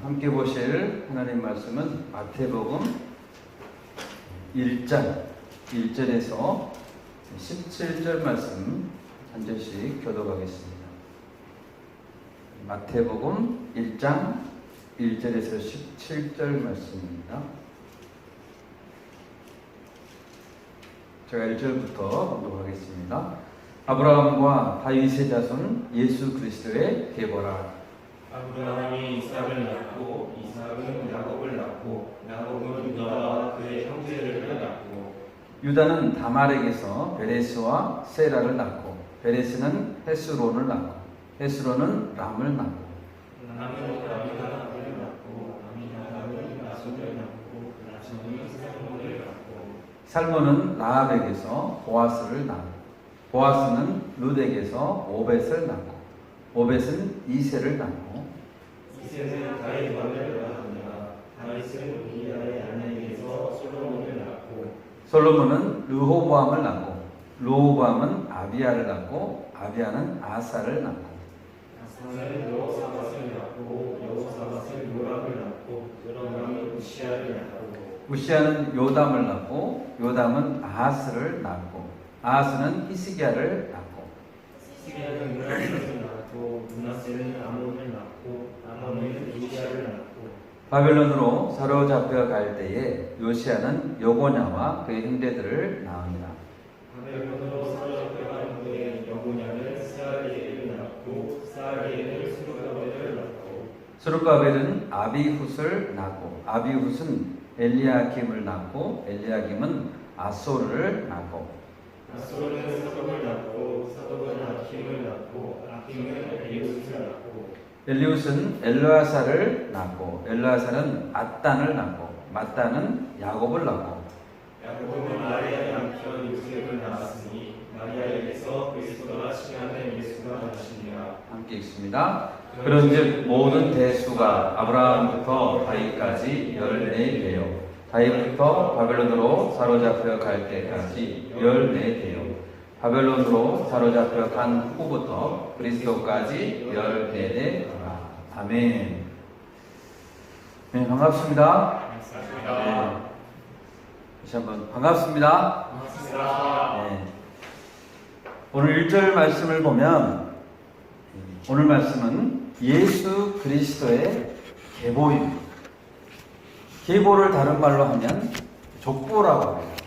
함께 보실 하나님 말씀은 마태복음 1장 1절에서 17절 말씀 한 절씩 교독하겠습니다. 마태복음 1장 1절에서 17절 말씀입니다. 제가 1절부터 공독하겠습니다. 아브라함과 다윗의 자손 예수 그리스도의 계보라. 아브라함이 이삭을 낳고 이삭은 야곱을 낳고 야곱은 유다와 그의 형제를 낳고 유다는 다말에게서 베레스와 세라를 낳고 베레스는 헤스론을 낳고 헤스론은 람을 낳고 람은 아미나답을 낳고 아미나답은 나손을 낳고 나손이 살몬을 낳고 살몬은 라합에게서 보아스를 낳고 보아스는 룻에게서 오벳을 낳고 오벳은 이세를 낳고 이세는 다윗 왕을 낳았느라 다윗은 우리아의 아내에게서 솔로몬을 낳고 솔로몬은 르호보암을 낳고 르호보암은 아비야를 낳고 아비야는 아사를 낳고 아사는 여호사밧을 낳고 여호사밧은 요람을 낳고 요람은 우시아를 낳고 우시아는 요담을 낳고 요담은 아하스를 낳고 아하스는 히스기야를 낳고 히스기야는 므낫세를 낳고 므낫세는 아몬을 낳고 아몬은 요시아를 낳고 바벨론으로 사로잡혀 갈 때에 요시아는 여고냐와 그의 형제들을 낳으니라. 바벨론으로 사로잡혀간 후에 여고냐는 스아리엘을 낳고 스아리엘은 스룹바벨을 낳고 스룹바벨은 아비훗을 낳고 아비훗은 엘리야김을 낳고 엘리야김은 아소르를 낳고 아소르는 사독을 낳고 사독은 아킴을 낳고 아킴은 엘리웃을 낳고 엘리웃은 엘르아사를 낳고 엘르아사는 앗단을 낳고 맏단은 야곱을 낳고 야곱은 마리아의 남편 요셉을 낳았으니 마리아에게서 그리스도가 칭하는 예수가 나시니라. 함께 읽습니다. 그런즉 모든 대수가 아브라함부터 다윗까지 14대요 다윗부터 바벨론으로 사로잡혀 갈 때까지 14대요 바벨론으로 사로잡혀 간 후부터 그리스도까지 14대더라. 아멘. 네, 반갑습니다. 네. 다시 한번 반갑습니다. 네. 오늘 1절 말씀을 보면 오늘 말씀은 예수 그리스도의 계보입니다. 계보를 다른 말로 하면 족보라고 해요.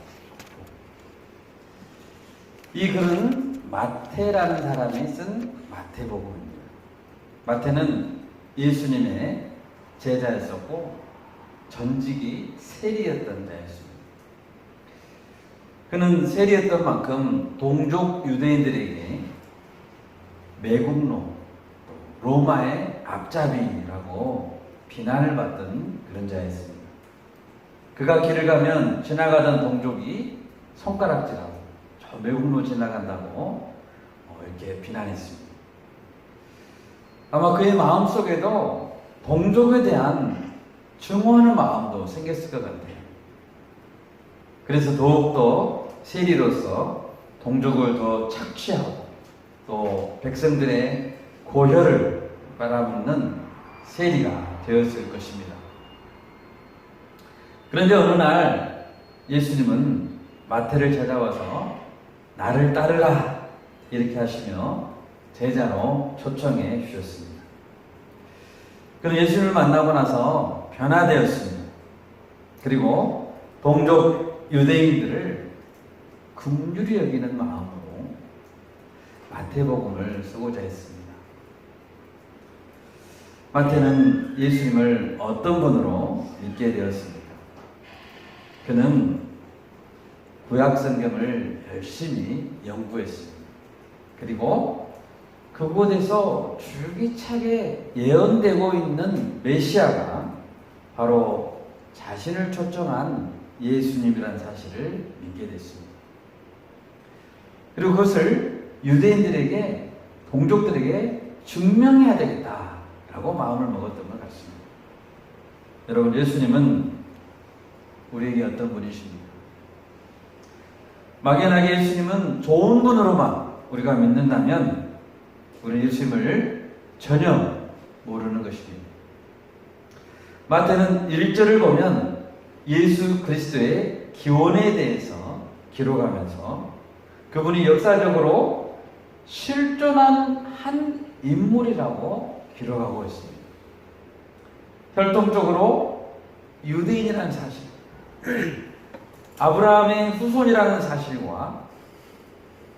이 글은 마태라는 사람이 쓴 마태복음입니다. 마태는 예수님의 제자였었고 전직이 세리였던 자였습니다. 그는 세리였던 만큼 동족 유대인들에게 매국노, 로마의 앞잡이라고 비난을 받던 그런 자였습니다. 그가 길을 가면 지나가던 동족이 손가락질하고 저 매국노 지나간다고 이렇게 비난했습니다. 아마 그의 마음속에도 동족에 대한 증오하는 마음도 생겼을 것 같아요. 그래서 더욱더 세리로서 동족을 더 착취하고 또 백성들의 고혈을 빨아먹는 세리가 되었을 것입니다. 그런데 어느 날 예수님은 마태를 찾아와서 나를 따르라 이렇게 하시며 제자로 초청해 주셨습니다. 그는 예수님을 만나고 나서 변화되었습니다. 그리고 동족 유대인들을 긍휼히 여기는 마음으로 마태복음을 쓰고자 했습니다. 마태는 예수님을 어떤 분으로 믿게 되었습니까? 그는 구약성경을 열심히 연구했습니다. 그리고 그곳에서 줄기차게 예언되고 있는 메시아가 바로 자신을 초청한 예수님이라는 사실을 믿게 됐습니다. 그리고 그것을 유대인들에게, 동족들에게 증명해야 되겠다라고 마음을 먹었던 것 같습니다. 여러분, 예수님은 우리에게 어떤 분이십니까? 막연하게 예수님은 좋은 분으로만 우리가 믿는다면 우리 예수님을 전혀 모르는 것입니다. 마태는 1절을 보면 예수 그리스도의 기원에 대해서 기록하면서 그분이 역사적으로 실존한 한 인물이라고 기록하고 있습니다. 혈통적으로 유대인이라는 사실, 아브라함의 후손이라는 사실과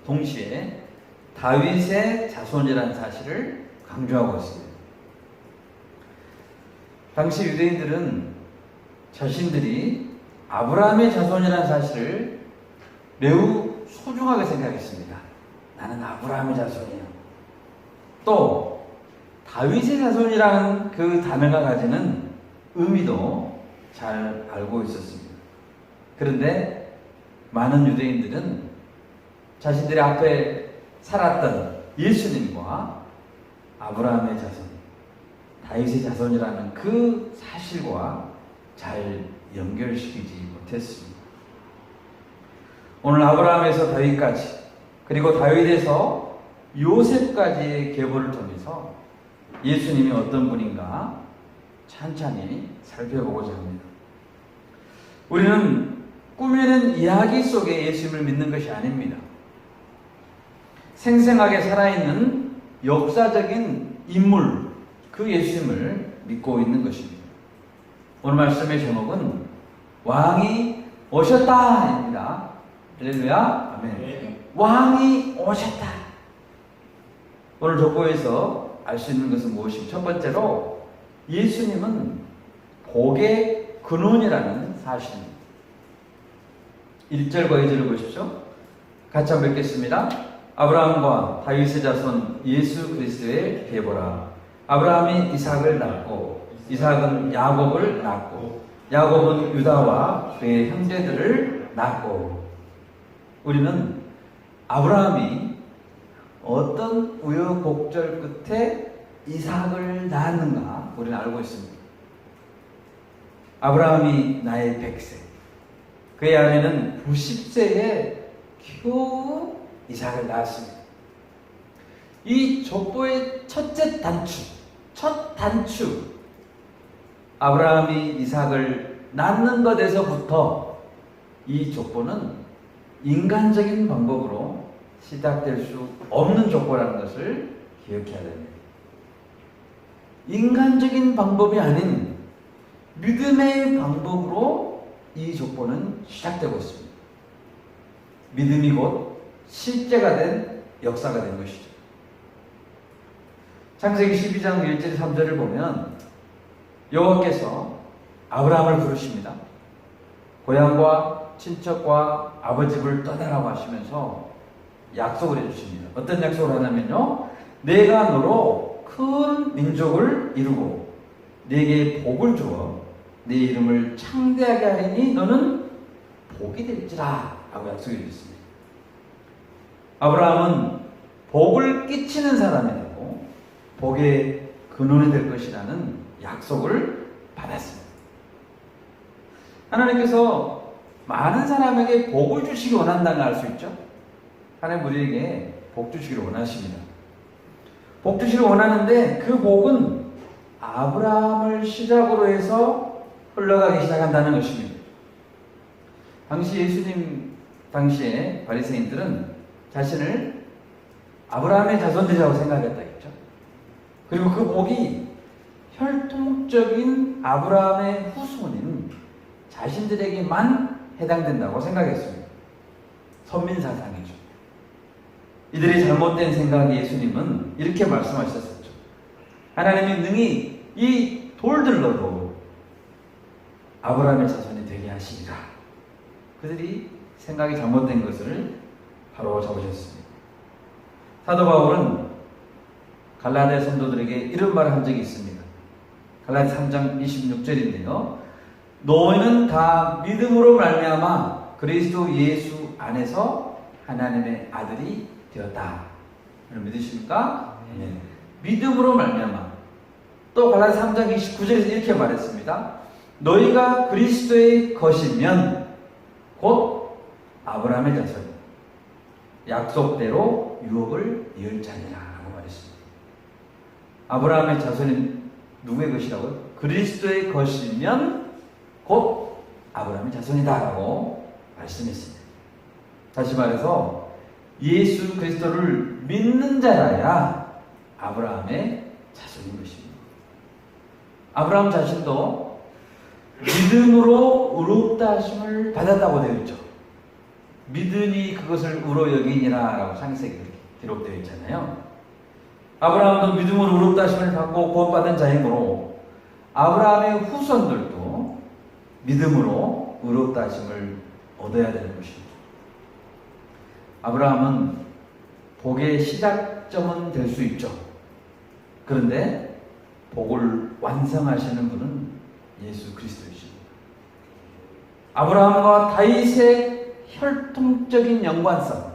동시에 다윗의 자손이라는 사실을 강조하고 있습니다. 당시 유대인들은 자신들이 아브라함의 자손이라는 사실을 매우 소중하게 생각했습니다. 나는 아브라함의 자손이야. 또 다윗의 자손이라는 그 단어가 가지는 의미도 잘 알고 있었습니다. 그런데 많은 유대인들은 자신들이 앞에 살았던 예수님과 아브라함의 자손, 다윗의 자손이라는 그 사실과 잘 연결시키지 못했습니다. 오늘 아브라함에서 다윗까지, 그리고 다윗에서 요셉까지의 계보를 통해서 예수님이 어떤 분인가 찬찬히 살펴보고자 합니다. 우리는 꾸며낸 이야기 속에 예수님을 믿는 것이 아닙니다. 생생하게 살아있는 역사적인 인물, 그 예수님을 믿고 있는 것입니다. 오늘 말씀의 제목은 왕이 오셨다입니다. 할렐루야. 아멘. 네. 왕이 오셨다. 오늘 족보에서 알 수 있는 것은 무엇입니까? 첫 번째로 예수님은 복의 근원이라는 사실입니다. 1절과 2절을 보십시오. 같이 한번 읽겠습니다. 아브라함과 다윗의 자손 예수 그리스도의 계보라. 아브라함이 이삭을 낳고 이삭은 야곱을 낳고 야곱은 유다와 그의 형제들을 낳고. 우리는 아브라함이 어떤 우여곡절 끝에 이삭을 낳았는가 우리는 알고 있습니다. 아브라함이 나이 100세, 그의 아내는 90세에 겨우 이삭을 낳았습니다. 이 족보의 첫째 단추, 첫 단추, 아브라함이 이삭을 낳는 것에서부터 이 족보는 인간적인 방법으로 시작될 수 없는 족보라는 것을 기억해야 됩니다. 인간적인 방법이 아닌 믿음의 방법으로 이 족보는 시작되고 있습니다. 믿음이 곧 실제가 된 역사가 된 것이죠. 창세기 12장 1절 3절을 보면 여호와께서 아브라함을 부르십니다. 고향과 친척과 아버지 집을 떠나라고 하시면서 약속을 해주십니다. 어떤 약속을 하냐면요, 내가 너로 큰 민족을 이루고 네게 복을 주어 네 이름을 창대하게 하리니 너는 복이 될지라 라고 약속해 주셨습니다. 아브라함은 복을 끼치는 사람이 되고 복의 근원이 될 것이라는 약속을 받았습니다. 하나님께서 많은 사람에게 복을 주시기 원한다는 걸 알 수 있죠. 하나님 우리에게 복 주시기를 원하십니다. 복 주시기를 원하는데 그 복은 아브라함을 시작으로 해서 흘러가기 시작한다는 것입니다. 당시 예수님 당시에 바리새인들은 자신을 아브라함의 자손들이라고 생각했다겠죠. 그리고 그 복이 혈통적인 아브라함의 후손인 자신들에게만 해당된다고 생각했습니다. 선민사상이죠. 이들의 잘못된 생각에 예수님은 이렇게 말씀하셨었죠. 하나님이 능히 이 돌들로도 아브라함의 자손이 되게 하시리라. 그들이 생각이 잘못된 것을 바로 잡으셨습니다. 사도 바울은 갈라디아 성도들에게 이런 말을 한 적이 있습니다. 갈라디아 3장 26절인데요. 너희는 다 믿음으로 말미암아 그리스도 예수 안에서 하나님의 아들이 되었다. 믿으십니까? 네. 믿음으로 말미암아. 또 갈라디아 3장 29절에서 이렇게 말했습니다. 너희가 그리스도의 것이면 곧 아브라함의 자손, 약속대로 유업을 이을 자니라 라고 말했습니다. 아브라함의 자손인 누구의 것이라고요? 그리스도의 것이면 곧 아브라함의 자손이다라고 말씀했습니다. 다시 말해서 예수 그리스도를 믿는 자라야 아브라함의 자손인 것입니다. 아브라함 자신도 믿음으로 의롭다 하심을 받았다고 되어 있죠. 믿으니 그것을 의로 여기니라 라고 창세기에 기록되어 있잖아요. 아브라함도 믿음으로 의롭다 하심을 받고 구원받은 자이므로 아브라함의 후손들도 믿음으로 의롭다 하심을 얻어야 되는 것입니다. 아브라함은 복의 시작점은 될 수 있죠. 그런데 복을 완성하시는 분은 예수 그리스도이십니다. 아브라함과 다윗의 혈통적인 연관성,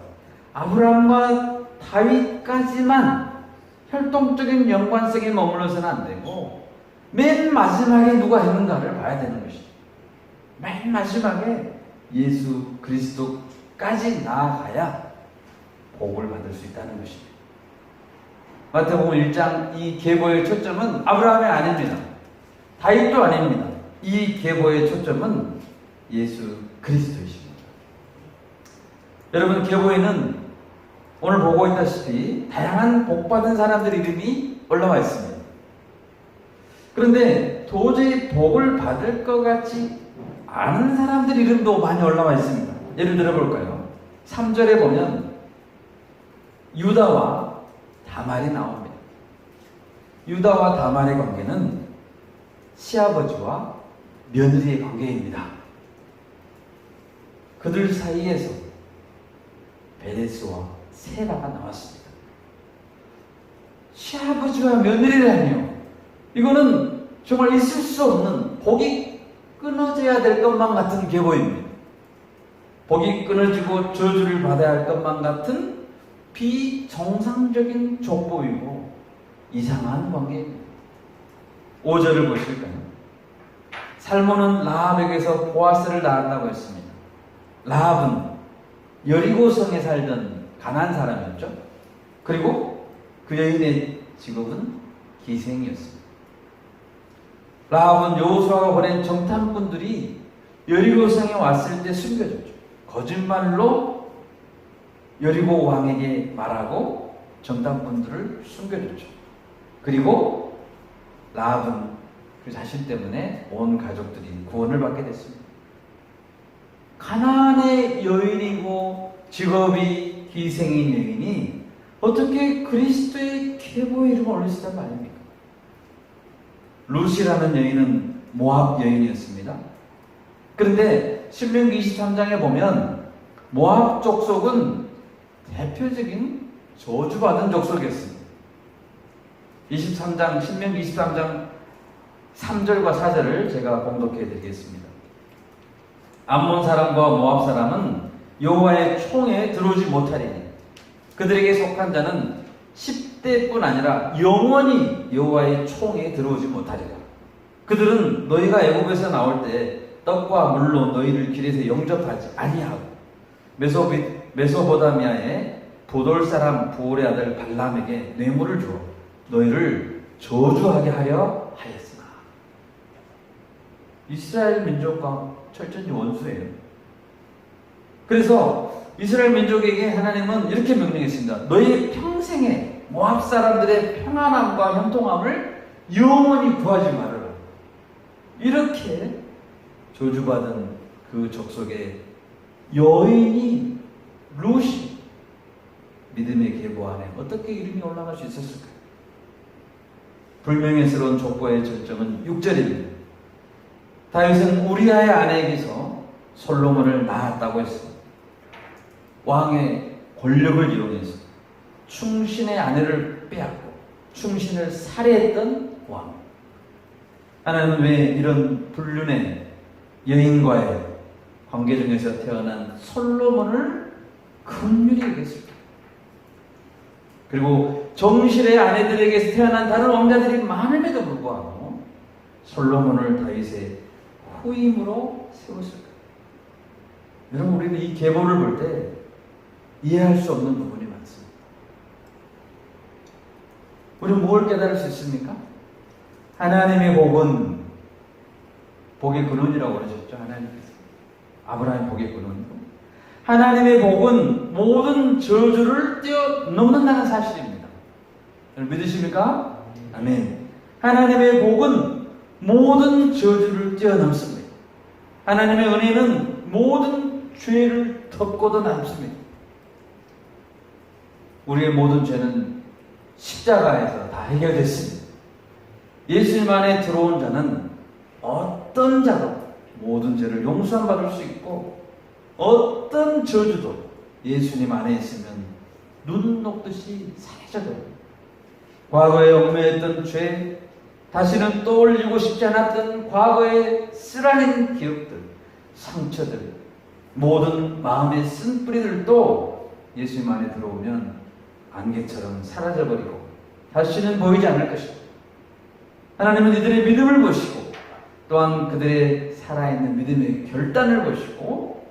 아브라함과 다윗까지만 혈통적인 연관성에 머물러서는 안 되고 맨 마지막에 누가 했는가를 봐야 되는 것입니다. 맨 마지막에 예수 그리스도까지 나아가야 복을 받을 수 있다는 것입니다. 마태복음 1장 이 계보의 초점은 아브라함이 아닙니다. 다윗도 아닙니다. 이 계보의 초점은 예수 그리스도이십니다. 여러분, 계보에는 오늘 보고 있다시피 다양한 복받은 사람들 이름이 올라와 있습니다. 그런데 도저히 복을 받을 것 같지 않은 사람들 이름도 많이 올라와 있습니다. 예를 들어 볼까요? 3절에 보면 유다와 다말이 나옵니다. 유다와 다말의 관계는 시아버지와 며느리의 관계입니다. 그들 사이에서 베레스와 세라가 나왔습니다. 시아버지와 며느리라니요. 이거는 정말 있을 수 없는, 복이 끊어져야 될 것만 같은 계보입니다. 복이 끊어지고 저주를 받아야 할 것만 같은 비정상적인 족보이고 이상한 관계입니다. 5절을 보실까요? 살몬은 라합에게서 보아스를 낳았다고 했습니다. 라합은 여리고성에 살던 가난한 사람이었죠. 그리고 그 여인의 직업은 기생이었습니다. 라합은 여호수아가 보낸 정탐꾼들이 여리고성에 왔을 때 숨겨줬죠. 거짓말로 여리고 왕에게 말하고 정탐꾼들을 숨겨줬죠. 그리고 라합은 그 자신 때문에 온 가족들이 구원을 받게 됐습니다. 가나안의 여인이고 직업이 희생인 여인이 어떻게 그리스도의 계보의 이름을 올릴 수 있단 말입니까? 루시라는 여인은 모압 여인이었습니다. 그런데 신명기 23장에 보면 모압 족속은 대표적인 저주받은 족속이었습니다. 23장, 신명기 23장 3절과 4절을 제가 봉독해 드리겠습니다. 암몬 사람과 모압 사람은 여호와의 총에 들어오지 못하리니 그들에게 속한 자는 10대뿐 아니라 영원히 여호와의 총에 들어오지 못하리라. 그들은 너희가 애굽에서 나올 때 떡과 물로 너희를 길에서 영접하지 아니하고 메소포타미아의 보돌 사람 부올의 아들 발람에게 뇌물을 주어 너희를 저주하게 하려 하였으나. 이스라엘 민족과 철저히 원수예요. 그래서 이스라엘 민족에게 하나님은 이렇게 명령했습니다. 너희 평생에 모압 사람들의 평안함과 형통함을 영원히 구하지 말아라. 이렇게 저주받은 그 족속의 여인이 루시, 믿음의 계보 안에 어떻게 이름이 올라갈 수 있었을까요? 불명예스러운 족보의 절정은 6절입니다. 다윗은 우리아의 아내에게서 솔로몬을 낳았다고 했습니다. 왕의 권력을 이용해서 충신의 아내를 빼앗고 충신을 살해했던 왕. 하나님은 왜 이런 불륜의 여인과의 관계 중에서 태어난 솔로몬을 긍휼히 여겼을까? 그리고 정실의 아내들에게서 태어난 다른 왕자들이 많음에도 불구하고 솔로몬을 다윗의 후임으로 세웠을까? 여러분, 우리는 이 계보를 볼 때 이해할 수 없는 부분이 많습니다. 우리는 뭘 깨달을 수 있습니까? 하나님의 복은 복의 근원이라고 그러셨죠. 하나님께서 아브라함의 복의 근원이고, 하나님의 복은 모든 저주를 뛰어넘는다는 사실입니다. 여러분 믿으십니까? 아멘. 하나님의 복은 모든 저주를 뛰어넘습니다. 하나님의 은혜는 모든 죄를 덮고도 남습니다. 우리의 모든 죄는 십자가에서 다 해결됐습니다. 예수님 안에 들어온 자는 어떤 자도 모든 죄를 용서받을 수 있고, 어떤 저주도 예수님 안에 있으면 눈 녹듯이 사라져버립니다. 과거에 얽매였던 죄, 다시는 떠올리고 싶지 않았던 과거의 쓰라린 기억들, 상처들, 모든 마음의 쓴뿌리들도 예수님 안에 들어오면 안개처럼 사라져버리고 다시는 보이지 않을 것입니다. 하나님은 이들의 믿음을 보시고, 또한 그들의 살아있는 믿음의 결단을 보시고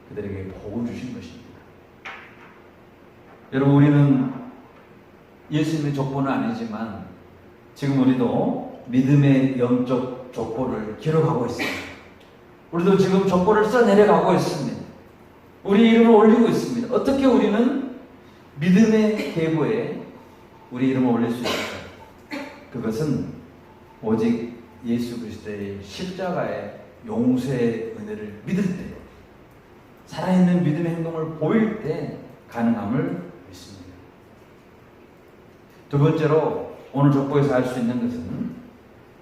그들에게 복을 주신 것입니다. 여러분, 우리는 예수님의 족보는 아니지만 지금 우리도 믿음의 영적 족보를 기록하고 있습니다. 우리도 지금 족보를 써내려가고 있습니다. 우리 이름을 올리고 있습니다. 어떻게 우리는 믿음의 계보에 우리 이름을 올릴 수 있을까요? 그것은 오직 예수 그리스도의 십자가의 용서의 은혜를 믿을 때, 살아있는 믿음의 행동을 보일 때 가능함을 믿습니다. 두 번째로 오늘 족보에서 알 수 있는 것은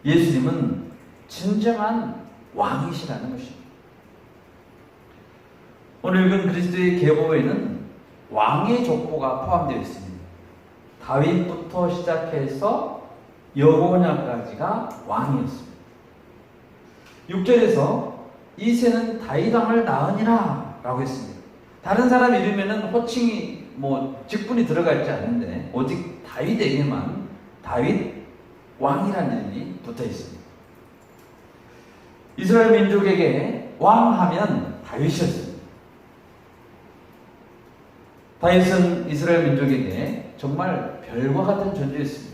예수님은 진정한 왕이시라는 것입니다. 오늘 읽은 그리스도의 계보에는 왕의 족보가 포함되어 있습니다. 다윗부터 시작해서 여호냐까지가 왕이었습니다. 6절에서 이새는 다윗 왕을 낳으니라 라고 했습니다. 다른 사람 이름에는 호칭이 직분이 들어가 있지 않는데 오직 다윗에게만 다윗 왕이라는 이름이 붙어 있습니다. 이스라엘 민족에게 왕하면 다윗이었습니다. 다윗은 이스라엘 민족에게 정말 별과 같은 존재였습니다.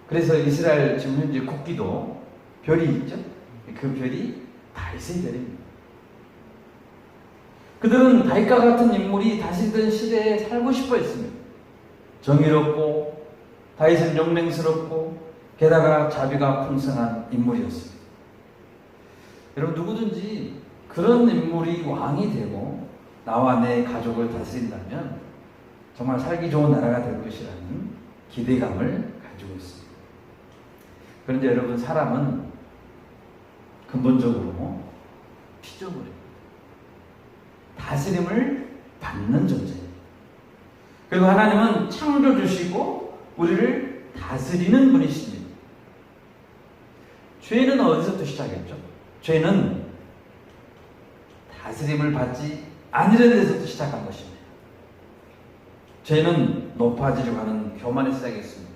그래서 이스라엘 지금 현재 국기도 별이 있죠? 그 별이 다윗의 별입니다. 그들은 다윗과 같은 인물이 다시던 시대에 살고 싶어 했습니다. 정의롭고 다윗은 용맹스럽고 게다가 자비가 풍성한 인물이었습니다. 여러분, 누구든지 그런 인물이 왕이 되고 나와 내 가족을 다스린다면 정말 살기 좋은 나라가 될 것이라는 기대감을 가지고 있습니다. 그런데 여러분, 사람은 근본적으로 피조물입니다. 다스림을 받는 존재입니다. 그리고 하나님은 창조주시고 우리를 다스리는 분이십니다. 죄는 어디서부터 시작했죠? 죄는 다스림을 받지 않으려는 데서부터 시작한 것입니다. 죄는 높아지려고 하는 교만에 시작했습니다.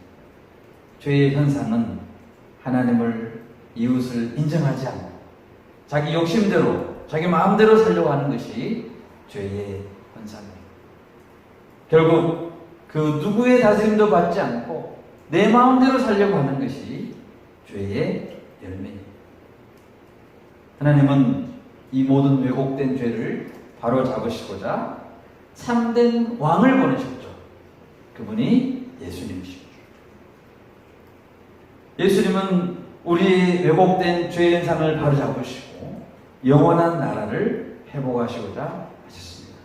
죄의 현상은 하나님을, 이웃을 인정하지 않고 자기 욕심대로, 자기 마음대로 살려고 하는 것이 죄의 현상입니다. 결국 그 누구의 다스림도 받지 않고 내 마음대로 살려고 하는 것이 죄의 열매입니다. 하나님은 이 모든 왜곡된 죄를 바로 잡으시고자 참된 왕을 보내셨죠. 그분이 예수님이십니다. 예수님은 우리의 왜곡된 죄의 현상을 바로 잡으시고 영원한 나라를 회복하시고자 하셨습니다.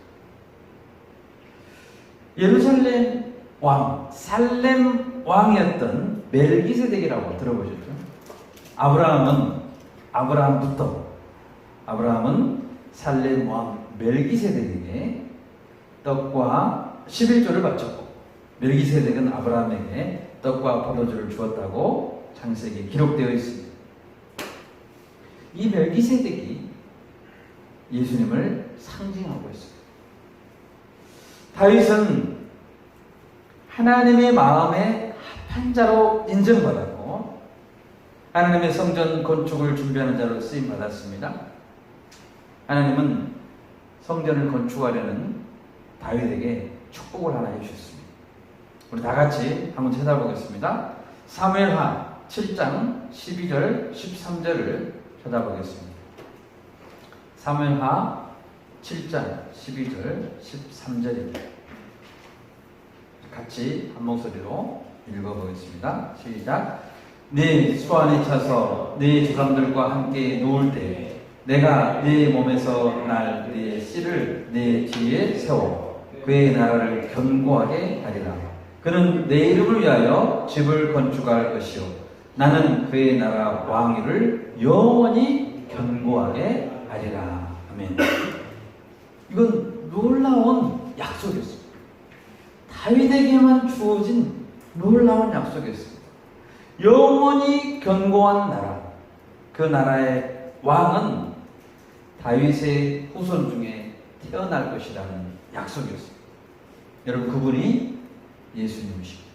예루살렘 왕, 살렘 왕이었던 멜기세덱이라고 들어보셨죠? 아브라함은 살렘 왕 멜기세덱에게 떡과 11조를 바쳤고, 멜기세덱은 아브라함에게 떡과 포도주를 주었다고 창세기에 기록되어 있습니다. 이 멜기세덱이 예수님을 상징하고 있습니다. 다윗은 하나님의 마음에 합한 자로 인정받았고 하나님의 성전 건축을 준비하는 자로 쓰임받았습니다. 하나님은 성전을 건축하려는 다윗에게 축복을 하나 해주셨습니다. 우리 다 같이 한번 찾아보겠습니다. 사무엘하 7장 12절 13절을 찾아보겠습니다. 사무엘하 7장 12절 13절입니다. 같이 한 목소리로 읽어보겠습니다. 시작. 네 수완에 차서 네 조상들과 함께 누울 때 내가 네 몸에서 날 네 씨를 네 뒤에 세워 그의 나라를 견고하게 하리라. 그는 내 이름을 위하여 집을 건축할 것이요 나는 그의 나라 왕위를 영원히 견고하게 하리라. 아멘. 이건 놀라운 약속이었습니다. 다윗에게만 주어진 놀라운 약속이었습니다. 영원히 견고한 나라, 그 나라의 왕은 다윗의 후손 중에 태어날 것이라는 약속이었습니다. 여러분, 그분이 예수님이십니다.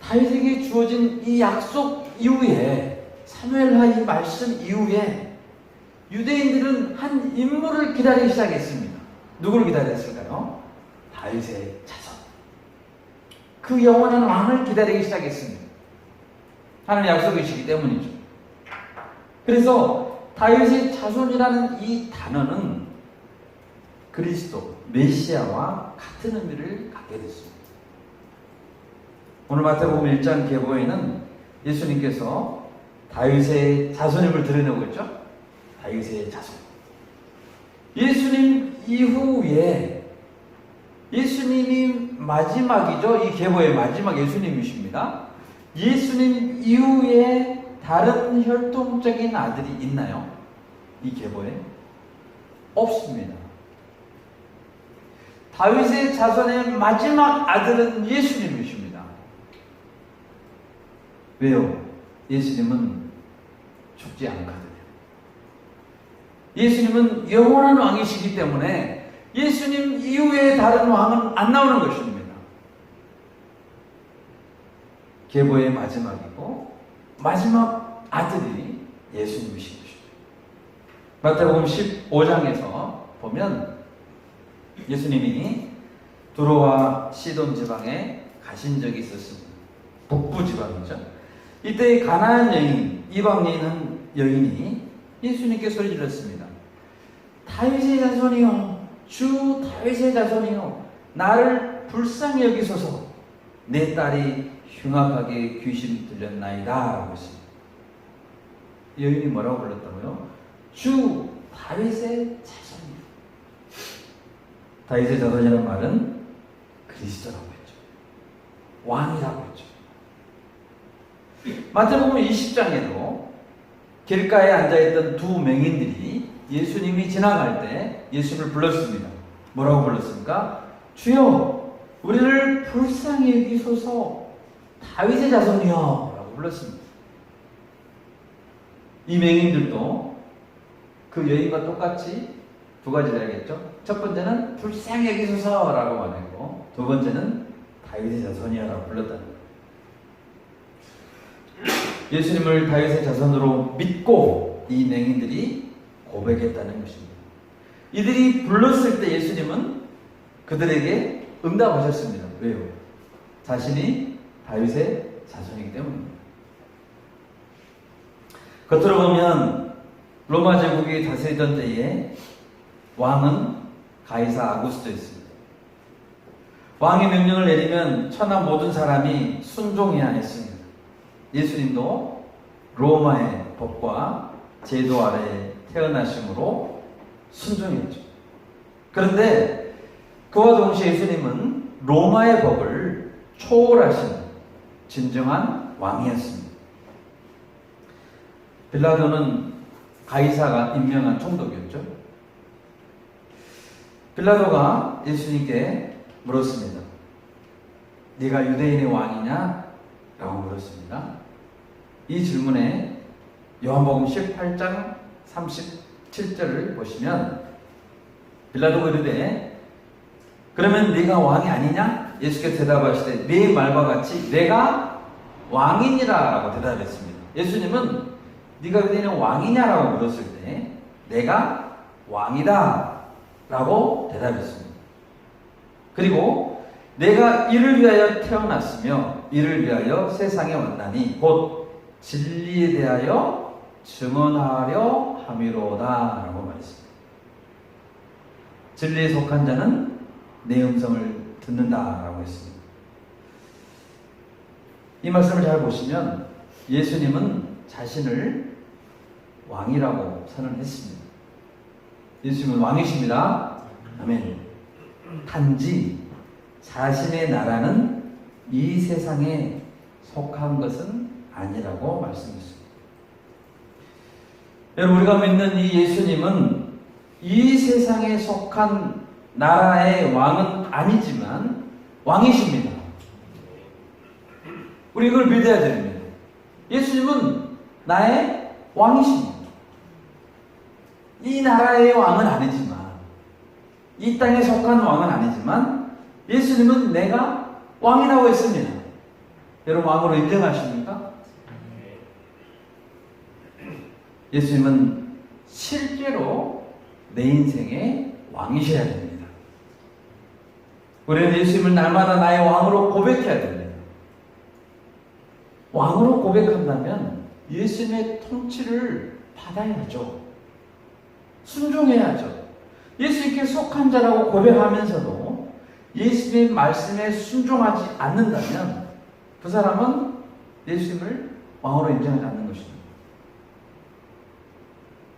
다윗에게 주어진 이 약속 이후에, 사무엘하 이 말씀 이후에 유대인들은 한 인물을 기다리기 시작했습니다. 누구를 기다렸을까요? 다윗의 자손. 그 영원한 왕을 기다리기 시작했습니다. 하나님의 약속이시기 때문이죠. 그래서 다윗의 자손이라는 이 단어는 그리스도, 메시아와 같은 의미를 갖게 됐습니다. 오늘 마태복음 1장 계보에는 예수님께서 다윗의 자손임을 드러내고 있죠. 다윗의 자손. 예수님 이후에 예수님이 마지막이죠. 이 계보의 마지막 예수님이십니다. 예수님 이후에 다른 혈통적인 아들이 있나요? 이 계보에? 없습니다. 다윗의 자손의 마지막 아들은 예수님이십니다. 왜요? 예수님은 죽지 않거든요. 예수님은 영원한 왕이시기 때문에 예수님 이후에 다른 왕은 안 나오는 것입니다. 계보의 마지막이고 마지막 아들이 예수님이신 것입니다. 마태복음 15장에서 보면 예수님이 두로와 시돈 지방에 가신 적이 있었습니다. 북부 지방이죠. 이때 가나안 여인, 이방 여인이 예수님께 소리 질렀습니다. 다윗의 자손이요, 주 다윗의 자손이요, 나를 불쌍히 여기소서. 내 딸이 흉악하게 귀신 들렸나이다 라고 했습니다. 여인이 뭐라고 불렀다고요? 주 다윗의 자손이요. 다윗의 자손이라는 말은 그리스도라고 했죠. 왕이라고 했죠. 마태복음 20장에도 길가에 앉아있던 두 맹인들이 예수님이 지나갈 때 예수를 불렀습니다. 뭐라고 불렀습니까? 주여, 우리를 불쌍히 여기소서. 다윗의 자손이여 라고 불렀습니다. 이 맹인들도 그 여인과 똑같이 두 가지를 해야겠죠. 첫 번째는 불쌍히 여기소서 라고 말했고, 두 번째는 다윗의 자손이여 라고 불렀다는 거예요. 예수님을 다윗의 자손으로 믿고 이 맹인들이 고백했다는 것입니다. 이들이 불렀을 때 예수님은 그들에게 응답하셨습니다. 왜요? 자신이 다윗의 자손이기 때문입니다. 겉으로 보면 로마 제국이 다스리던 때에 왕은 가이사 아구스토였습니다. 왕의 명령을 내리면 천하 모든 사람이 순종해야 했습니다. 예수님도 로마의 법과 제도 아래에 태어나심으로 순종했죠. 그런데 그와 동시에 예수님은 로마의 법을 초월하신 진정한 왕이었습니다. 빌라도는 가이사가 임명한 총독이었죠. 빌라도가 예수님께 물었습니다. 네가 유대인의 왕이냐? 라고 물었습니다. 이 질문에 요한복음 18장 37절을 보시면 빌라도가 이르되 그러면 네가 왕이 아니냐? 예수께서 대답하시되 네 말과 같이 내가 왕이니라 라고 대답했습니다. 예수님은 네가 유대인의 왕이냐라고 물었을 때 내가 왕이다 라고 대답했습니다. 그리고 내가 이를 위하여 태어났으며 이를 위하여 세상에 왔나니 곧 진리에 대하여 증언하려 함이로다 라고 말했습니다. 진리에 속한 자는 내 음성을 듣는다라고 했습니다. 이 말씀을 잘 보시면 예수님은 자신을 왕이라고 선언했습니다. 예수님은 왕이십니다. 아멘. 단지 자신의 나라는 이 세상에 속한 것은 아니라고 말씀했습니다. 여러분, 우리가 믿는 이 예수님은 이 세상에 속한 나라의 왕은 아니지만 왕이십니다. 우리 이걸 믿어야 됩니다. 예수님은 나의 왕이십니다. 이 나라의 왕은 아니지만, 이 땅에 속한 왕은 아니지만 예수님은 내가 왕이라고 했습니다. 여러분, 왕으로 인정하십니까? 예수님은 실제로 내 인생의 왕이셔야 됩니다. 우리는 예수님을 날마다 나의 왕으로 고백해야 됩니다. 왕으로 고백한다면 예수님의 통치를 받아야죠. 순종해야죠. 예수님께 속한 자라고 고백하면서도 예수님의 말씀에 순종하지 않는다면 그 사람은 예수님을 왕으로 인정하지 않는 것입니다.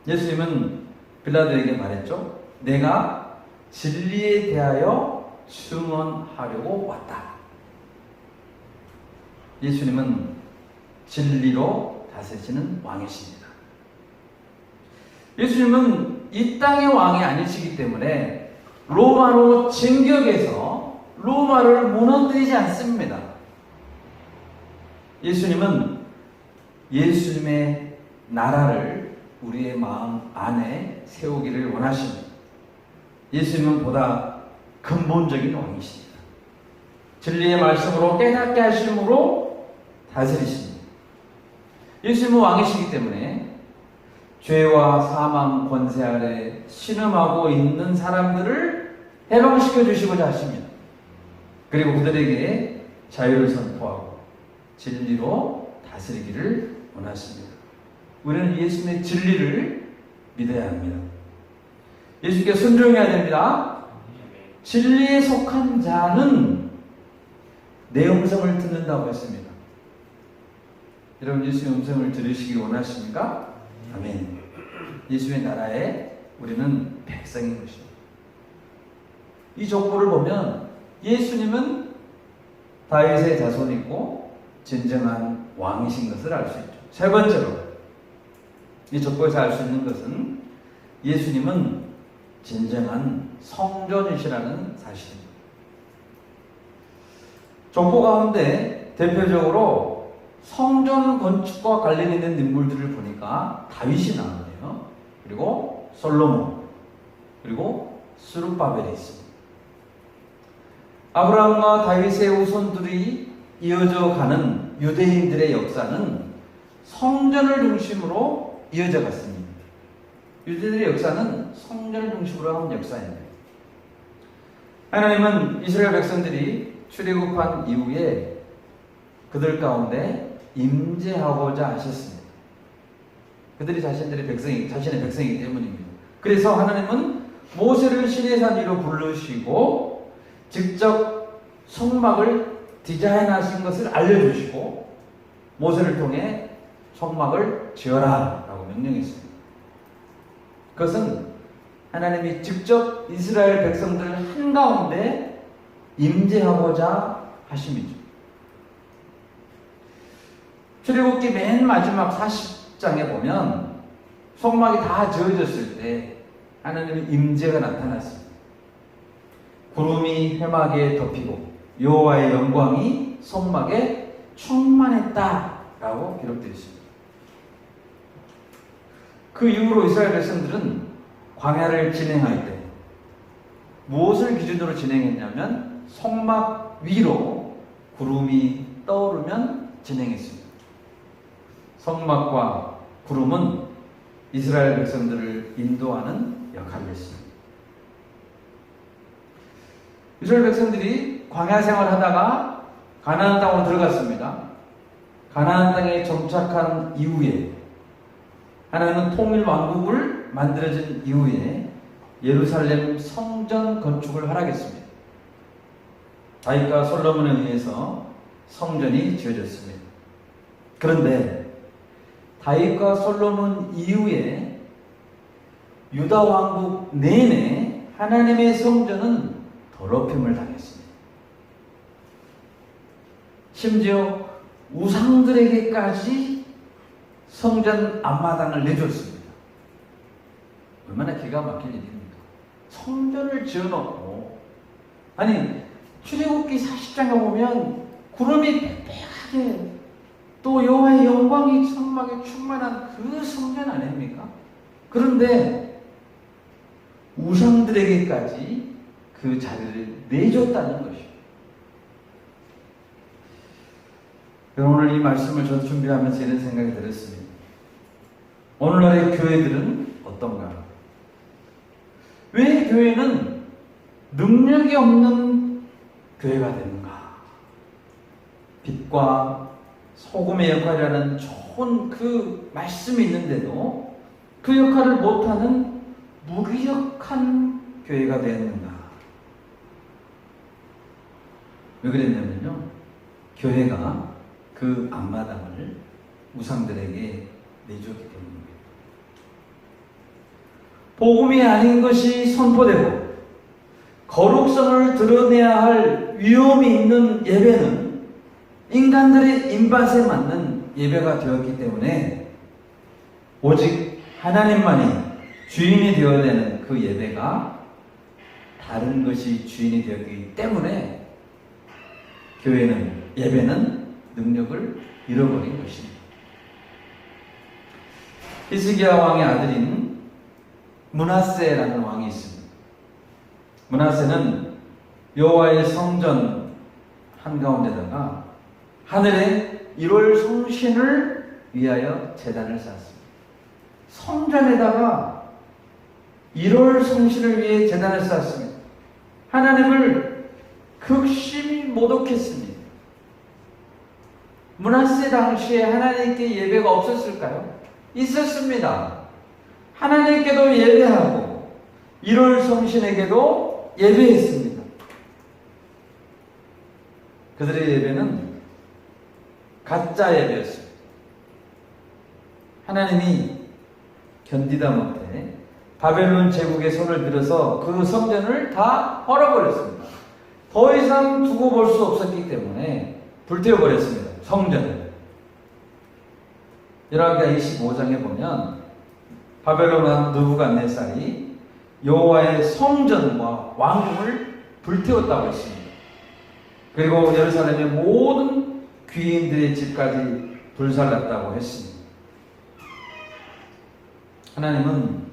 예수님은 빌라도에게 말했죠. 내가 진리에 대하여 증언하려고 왔다. 예수님은 진리로 다스리시는 왕이십니다. 예수님은 이 땅의 왕이 아니시기 때문에 로마로 진격해서 로마를 무너뜨리지 않습니다. 예수님은 예수님의 나라를 우리의 마음 안에 세우기를 원하십니다. 예수님은 보다 근본적인 왕이십니다. 진리의 말씀으로 깨닫게 하심으로 다스리십니다. 예수님은 왕이시기 때문에 죄와 사망 권세 아래 신음하고 있는 사람들을 해방시켜 주시고자 하십니다. 그리고 그들에게 자유를 선포하고 진리로 다스리기를 원하십니다. 우리는 예수님의 진리를 믿어야 합니다. 예수님께 순종해야 됩니다. 진리에 속한 자는 내 음성을 듣는다고 했습니다. 여러분, 예수님의 음성을 들으시기 원하십니까? 아멘. 예수의 나라에 우리는 백성인 것입니다. 이 족보를 보면 예수님은 다윗의 자손이고 진정한 왕이신 것을 알 수 있죠. 세 번째로 이 족보에서 알 수 있는 것은 예수님은 진정한 성전이시라는 사실입니다. 족보 가운데 대표적으로 성전 건축과 관련 있는 인물들을 보니까 다윗이 나오네요. 그리고 솔로몬, 그리고 스룹바벨이 있습니다. 아브라함과 다윗의 후손들이 이어져 가는 유대인들의 역사는 성전을 중심으로 이어져 갔습니다. 유대인들의 역사는 성전을 중심으로 한 역사입니다. 하나님은 이스라엘 백성들이 출애굽한 이후에 그들 가운데 임재하고자 하셨습니다. 그들이 자신의 백성이기 때문입니다. 그래서 하나님은 모세를 시내산 위로 부르시고 직접 성막을 디자인하신 것을 알려주시고 모세를 통해 성막을 지어라 라고 명령했습니다. 그것은 하나님이 직접 이스라엘 백성들 한가운데 임재하고자 하심이죠. 출애굽기 맨 마지막 40장에 보면 성막이 다 지어졌을 때 하나님의 임재가 나타났습니다. 구름이 회막에 덮이고 여호와의 영광이 성막에 충만했다라고 기록되어 있습니다. 그 이후로 이스라엘 백성들은 광야를 진행할 때 무엇을 기준으로 진행했냐면 성막 위로 구름이 떠오르면 진행했습니다. 성막과 구름은 이스라엘 백성들을 인도하는 역할을 했습니다. 이스라엘 백성들이 광야 생활을 하다가 가나안 땅으로 들어갔습니다. 가나안 땅에 정착한 이후에 하나님은 통일 왕국을 만들어진 이후에 예루살렘 성전 건축을 허락했습니다. 다윗과 솔로몬에 의해서 성전이 지어졌습니다. 그런데 다윗과 솔로몬 이후에 유다 왕국 내내 하나님의 성전은 더럽힘을 당했습니다. 심지어 우상들에게까지 성전 앞마당을 내줬습니다. 얼마나 기가 막힌 일입니까? 성전을 지어놓고, 아니 출애굽기 40장에 보면 구름이 빽빽하게 또 여호와의 영광이 성막에 충만한 그 성전 아닙니까? 그런데 우상들에게까지 그 자리를 내줬다는 것이죠. 오늘 이 말씀을 저 준비하면서 이런 생각이 들었습니다. 오늘날의 교회들은 어떤가? 왜 교회는 능력이 없는 교회가 되는가? 빛과 소금의 역할이라는 좋은 그 말씀이 있는데도 그 역할을 못하는 무기력한 교회가 되었는가? 왜 그랬냐면요, 교회가 그 앞마당을 우상들에게 내주었기 때문입니다. 복음이 아닌 것이 선포되고 거룩성을 드러내야 할 위험이 있는 예배는 인간들의 입맛에 맞는 예배가 되었기 때문에 오직 하나님만이 주인이 되어야 되는 그 예배가 다른 것이 주인이 되었기 때문에 예배는 능력을 잃어버린 것입니다. 히스기야 왕의 아들인 므낫세라는 왕이 있습니다. 므낫세는 여호와의 성전 한가운데다가 하늘에 1월 성신을 위하여 제단을 쌓았습니다. 성전에다가 1월 성신을 위해 제단을 쌓았습니다. 하나님을 극심히 모독했습니다. 므낫세 당시에 하나님께 예배가 없었을까요? 있었습니다. 하나님께도 예배하고 1월 성신에게도 예배했습니다. 그들의 예배는 가짜 예배였습니다. 하나님이 견디다 못해 바벨론 제국의 손을 들어서 그 성전을 다 헐어버렸습니다. 더 이상 두고 볼 수 없었기 때문에 불태워버렸습니다. 성전을. 열왕기하 25장에 보면 바벨론 왕 느부갓네살이 여호와의 성전과 왕궁을 불태웠다고 했습니다. 그리고 예루살렘의 모든 귀인들의 집까지 불살랐다고 했습니다. 하나님은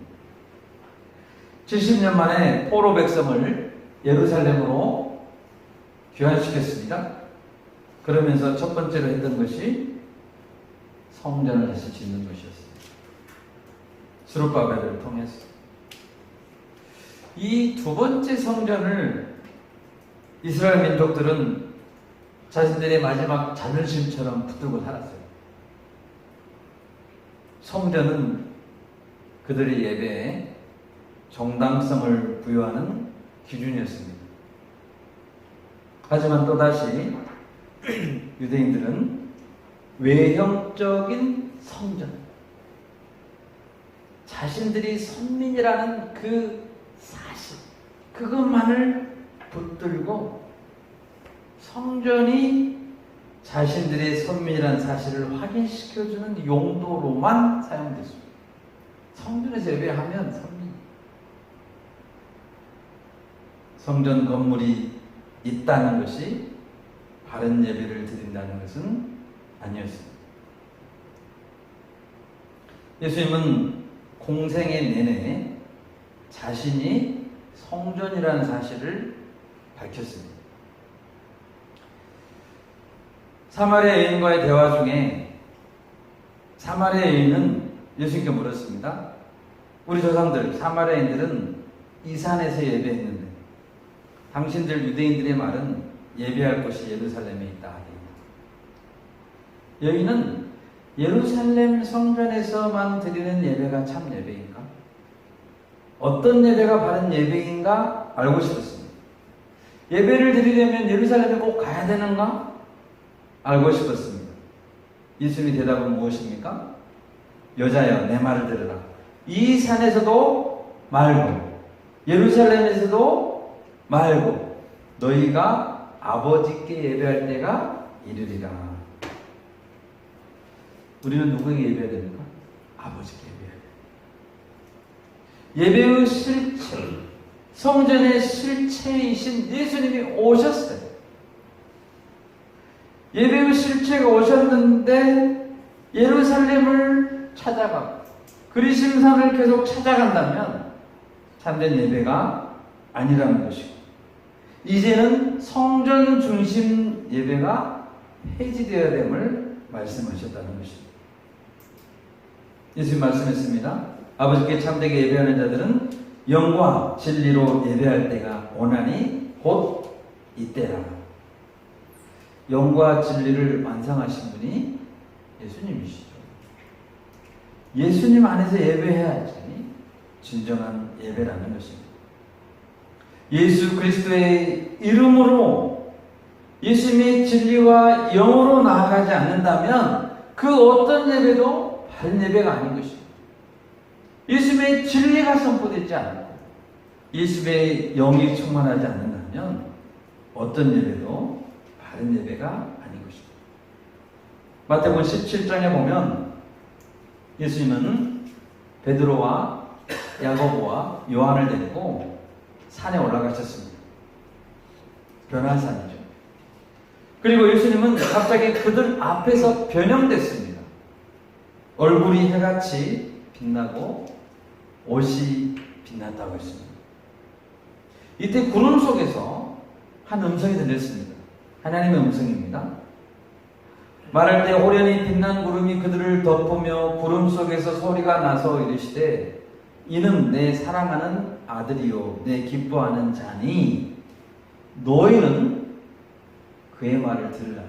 70년 만에 포로 백성을 예루살렘으로 귀환시켰습니다. 그러면서 첫 번째로 했던 것이 성전을 다시 짓는 것이었습니다. 스룹바벨을 통해서. 이 두 번째 성전을 이스라엘 민족들은 자신들의 마지막 자존심처럼 붙들고 살았어요. 성전은 그들의 예배에 정당성을 부여하는 기준이었습니다. 하지만 또다시 유대인들은 외형적인 성전, 자신들이 선민이라는 그 사실, 그것만을 붙들고 성전이 자신들의 선민이라는 사실을 확인시켜주는 용도로만 사용됐습니다. 성전에서 예배하면 선민. 성전 건물이 있다는 것이 바른 예배를 드린다는 것은 아니었습니다. 예수님은 공생의 내내 자신이 성전이라는 사실을 밝혔습니다. 사마리아 여인과의 대화 중에 사마리아 여인은 예수님께 물었습니다. 우리 조상들 사마리아인들은 이 산에서 예배했는데 당신들 유대인들의 말은 예배할 곳이 예루살렘에 있다 하리니. 여기는 예루살렘 성전에서만 드리는 예배가 참 예배인가? 어떤 예배가 바른 예배인가 알고 싶었습니다. 예배를 드리려면 예루살렘에 꼭 가야 되는가? 알고 싶었습니다. 예수님의 대답은 무엇입니까? 여자여, 내 말을 들으라. 이 산에서도 말고 예루살렘에서도 말고 너희가 아버지께 예배할 때가 이르리라. 우리는 누구에게 예배해야 됩니까? 아버지께 예배해야 돼요. 예배의 실체, 성전의 실체이신 예수님이 오셨어요. 예배의 실체가 오셨는데 예루살렘을 찾아가고 그리심산을 계속 찾아간다면 참된 예배가 아니라는 것이고, 이제는 성전 중심 예배가 폐지되어야 됨을 말씀하셨다는 것입니다. 예수님 말씀했습니다. 아버지께 참되게 예배하는 자들은 영과 진리로 예배할 때가 오나니 곧 이때라. 영과 진리를 완성하신 분이 예수님이시죠. 예수님 안에서 예배해야지 진정한 예배라는 것입니다. 예수 그리스도의 이름으로 예수님의 진리와 영으로 나아가지 않는다면 그 어떤 예배도 바른 예배가 아닌 것입니다. 예수님의 진리가 선포되지 않고 예수님의 영이 충만하지 않는다면 어떤 예배도 바른 예배가 아닌 것입니다. 마태복음 17장에 보면 예수님은 베드로와 야고보와 요한을 데리고 산에 올라가셨습니다. 변화산이죠. 그리고 예수님은 갑자기 그들 앞에서 변형됐습니다. 얼굴이 해같이 빛나고 옷이 빛났다고 했습니다. 이때 구름 속에서 한 음성이 들렸습니다. 하나님의 음성입니다. 말할 때 호련히 빛난 구름이 그들을 덮으며 구름 속에서 소리가 나서 이르시되 이는 내 사랑하는 아들이요 내 기뻐하는 자니 너희는 그의 말을 들으라.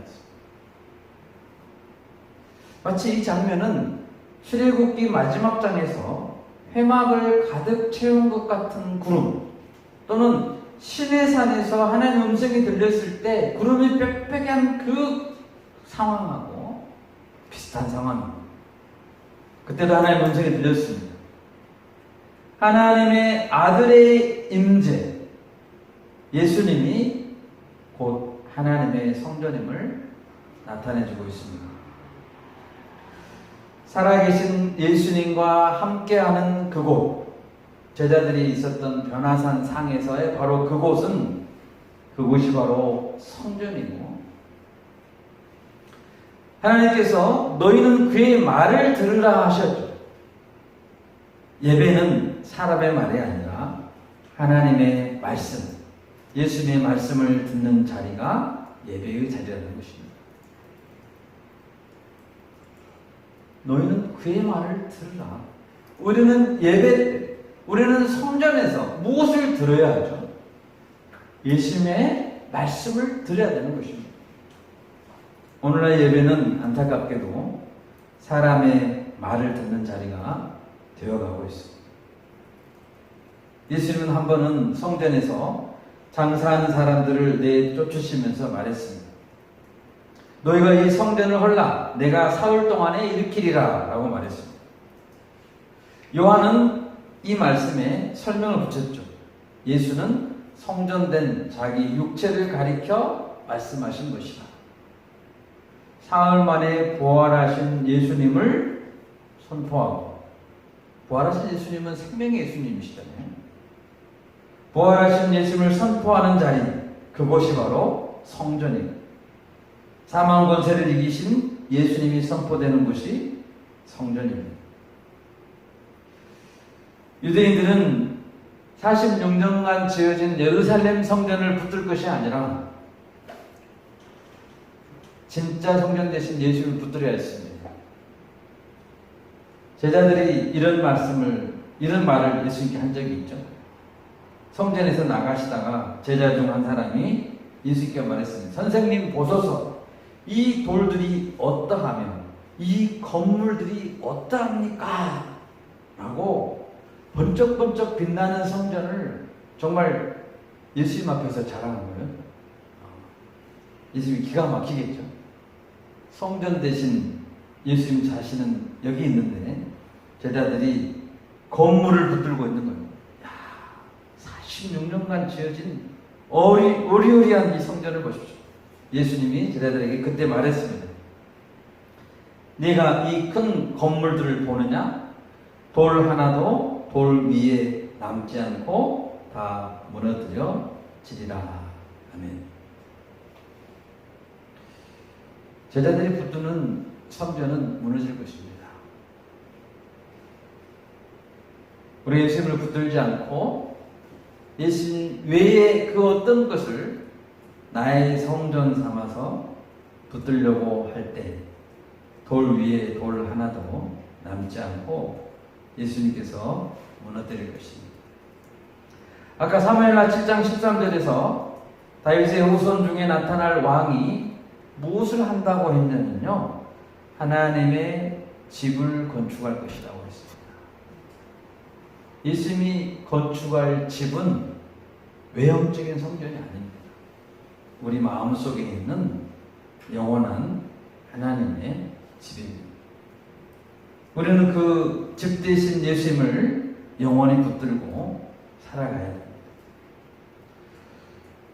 마치 이 장면은 출애굽기 마지막 장에서 회막을 가득 채운 것 같은 구름, 또는 시내산에서 하나님의 음성이 들렸을 때 구름이 빽빽한 그 상황하고 비슷한 상황입니다. 그때도 하나님의 음성이 들렸습니다. 하나님의 아들의 임재, 예수님이 곧 하나님의 성전임을 나타내주고 있습니다. 살아계신 예수님과 함께하는 그곳, 제자들이 있었던 변화산 상에서의 바로 그곳이 바로 성전이고, 하나님께서 너희는 그의 말을 들으라 하셨죠. 예배는 사람의 말이 아니라 하나님의 말씀, 예수님의 말씀을 듣는 자리가 예배의 자리라는 것입니다. 너희는 그의 말을 들으라. 우리는 우리는 성전에서 무엇을 들어야 하죠? 예수님의 말씀을 들어야 되는 것입니다. 오늘날 예배는 안타깝게도 사람의 말을 듣는 자리가 되어가고 있습니다. 예수님은 한 번은 성전에서 장사하는 사람들을 내쫓으시면서 말했습니다. 너희가 이 성전을 헐라 내가 사흘 동안에 일으키리라 라고 말했습니다. 요한은 이 말씀에 설명을 붙였죠. 예수는 성전된 자기 육체를 가리켜 말씀하신 것이다. 사흘 만에 부활하신 예수님을 선포하고, 부활하신 예수님은 생명의 예수님이시잖아요. 부활하신 예수님을 선포하는 자리, 그곳이 바로 성전입니다. 사망 권세를 이기신 예수님이 선포되는 곳이 성전입니다. 유대인들은 46년간 지어진 예루살렘 성전을 붙들 것이 아니라 진짜 성전 대신 예수를 붙들어야 했습니다. 제자들이 이런 말을 예수님께 한 적이 있죠. 성전에서 나가시다가 제자 중 한 사람이 예수님께서 말했습니다. 선생님 보소서, 이 돌들이 어떠하며 이 건물들이 어떠합니까? 라고 번쩍번쩍 빛나는 성전을 정말 예수님 앞에서 자랑한 거예요. 예수님이 기가 막히겠죠. 성전 대신 예수님 자신은 여기 있는데 제자들이 건물을 붙들고 있는 거예요. 야, 46년간 지어진 어리어리한 이 성전을 보십시오. 예수님이 제자들에게 그때 말했습니다. 네가 이 큰 건물들을 보느냐? 돌 하나도 돌 위에 남지 않고 다 무너뜨려지리라. 아멘. 제자들이 붙드는 성전은 무너질 것입니다. 우리 예수님을 붙들지 않고 예수님 외에 그 어떤 것을 나의 성전 삼아서 붙들려고 할 때 돌 위에 돌 하나도 남지 않고 예수님께서 무너뜨릴 것입니다. 아까 사무엘하 7장 13절에서 다윗의 후손 중에 나타날 왕이 무엇을 한다고 했냐면요, 하나님의 집을 건축할 것이라고 했습니다. 예수님이 건축할 집은 외형적인 성전이 아닙니다. 우리 마음속에 있는 영원한 하나님의 집입니다. 우리는 그 집 대신 예수님을 영원히 붙들고 살아가야 됩니다.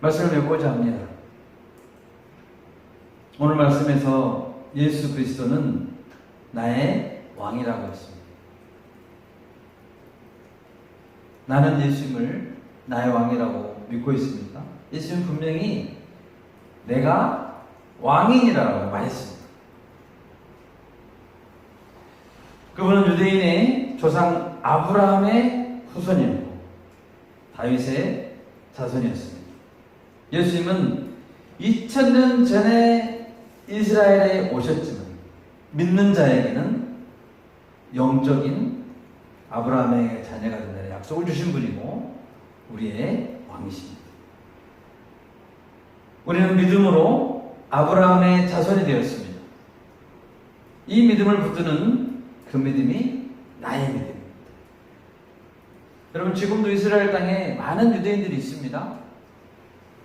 말씀을 맺고자 합니다. 오늘 말씀에서 예수 그리스도는 나의 왕이라고 했습니다. 나는 예수님을 나의 왕이라고 믿고 있습니다. 예수님은 분명히 내가 왕이니라고 말했습니다. 그분은 유대인의 조상 아브라함의 후손이었고 다윗의 자손이었습니다. 예수님은 2000년 전에 이스라엘에 오셨지만 믿는 자에게는 영적인 아브라함의 자녀가 된다는 약속을 주신 분이고 우리의 왕이십니다. 우리는 믿음으로 아브라함의 자손이 되었습니다. 이 믿음을 붙드는 그 믿음이 나의 믿음입니다. 여러분, 지금도 이스라엘 땅에 많은 유대인들이 있습니다.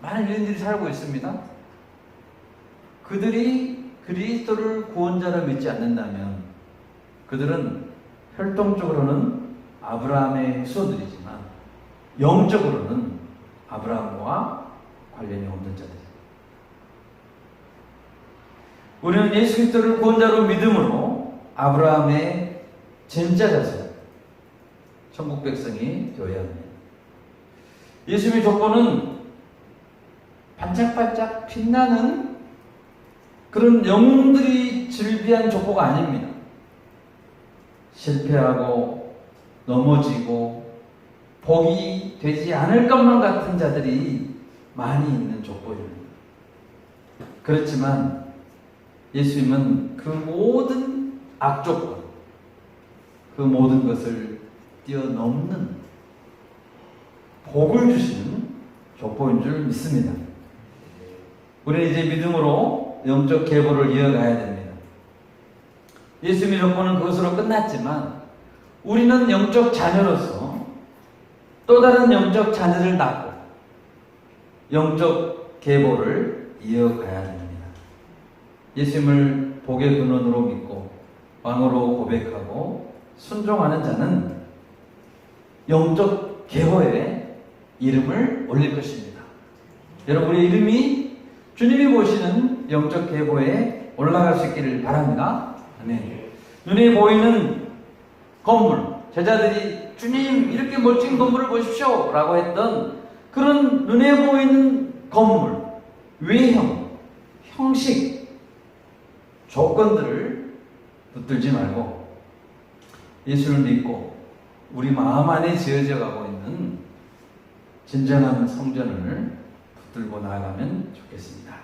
많은 유대인들이 살고 있습니다. 그들이 그리스도를 구원자로 믿지 않는다면 그들은 혈통적으로는 아브라함의 후손들이지만 영적으로는 아브라함과 관련이 없는 자들입니다. 우리는 예수 그리스도를 구원자로 믿음으로 아브라함의 진짜 자손, 천국 백성이 되어야 합니다. 예수님의 조건은 반짝반짝 빛나는 그런 영웅들이 즐비한 족보가 아닙니다. 실패하고 넘어지고 복이 되지 않을 것만 같은 자들이 많이 있는 족보입니다. 그렇지만 예수님은 그 모든 악조건, 그 모든 것을 뛰어넘는 복을 주시는 족보인 줄 믿습니다. 우리는 이제 믿음으로 영적 계보를 이어가야 됩니다. 예수님의 조건은 그것으로 끝났지만 우리는 영적 자녀로서 또 다른 영적 자녀를 낳고 영적 계보를 이어가야 됩니다. 예수님을 복의 근원으로 믿고 왕으로 고백하고 순종하는 자는 영적 계보에 이름을 올릴 것입니다. 여러분의 이름이 주님이 보시는 영적 계보에 올라갈 수 있기를 바랍니다. 아멘. 눈에 보이는 건물, 제자들이 주님 이렇게 멋진 건물을 보십시오 라고 했던 그런 눈에 보이는 건물, 외형, 형식, 조건들을 붙들지 말고 예수를 믿고 우리 마음 안에 지어져 가고 있는 진정한 성전을 붙들고 나아가면 좋겠습니다.